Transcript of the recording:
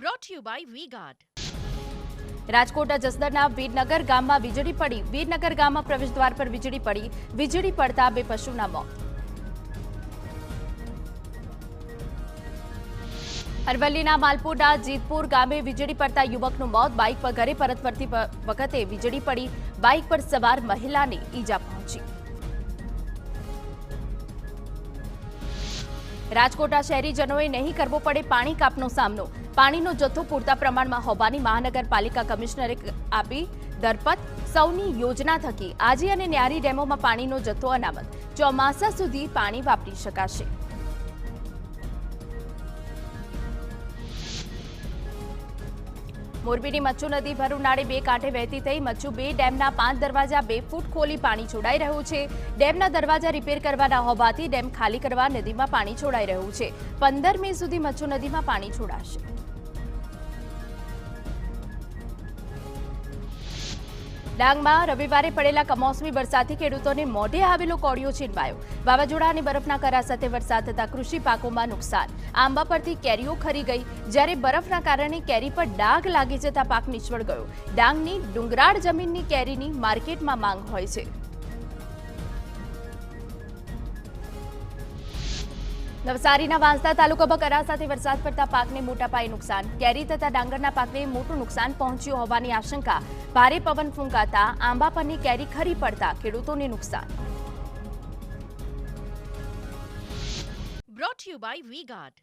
brought to you by V-Guard. Rajkot જસદણના Virnagar ગામમાં વીજળી પડી. વીરનગર ગામમાં પ્રવેશદ્વાર પર વીજળી પડી. વીજળી પડતા બે પશુના મોત. અરવલ્લીના માલપુરના જીતપુર ગામે વીજળી પડતા યુવકનું મોત. બાઇક પર ઘરે પરત ફરતી વખતે વીજળી પડી. બાઇક પર સવાર મહિલાને ઈજા પહોંચી. રાજકોટના શહેરીજનોએ નહીં કરવો પડે પાણી કાપનો સામનો. પાણીનો જથ્થો પૂરતા પ્રમાણમાં હોવાની મહાનગરપાલિકા કમિશનરે આપી દરપત. સૌની યોજના થકી આજી અને ન્યારી ડેમોમાં પાણીનો જથ્થો અનામત. ચોમાસા સુધી પાણી વાપરી શકાશે. મોરબીની મચ્છુ નદી ભર ઉનાળે બે કાંઠે વહેતી થઈ. મચ્છુ બે ડેમના 5 દરવાજા 2 ફૂટ ખોલી પાણી છોડાઈ રહ્યું છે. ડેમના દરવાજા રિપેર કરવાના હોવાથી ડેમ ખાલી કરવા નદીમાં પાણી છોડાઈ રહ્યું છે. 15 મે સુધી મચ્છુ નદીમાં પાણી છોડાશે. ડાંગમાં રવિવારે પડેલા કમોસમી વરસાદથી ખેડૂતોને મોઢે આવેલો કોળિયો છીનવાયો. વાવાઝોડા અને બરફના કરા સાથે વરસાદ થતા કૃષિ પાકોમાં નુકસાન. આંબા પરથી કેરીઓ ખરી ગઈ, જ્યારે બરફના કારણે કેરી પર ડાઘ લાગી જતા પાક નિષ્ફળ ગયો. ડાંગની ડુંગરાળ જમીનની કેરીની માર્કેટમાં માંગ હોય છે. નવસારીના વાંસદા તાલુકામાં કરા સાથે વરસાદ પડતા પાકને મોટા પાયે નુકસાન. કેરી તથા ડાંગરના પાકને મોટું નુકસાન પહોંચ્યું હોવાની આશંકા. ભારે પવન ફૂંકાતા આંબા પરની કેરી ખરી પડતા ખેડૂતોને નુકસાન. Brought to you by V-Guard.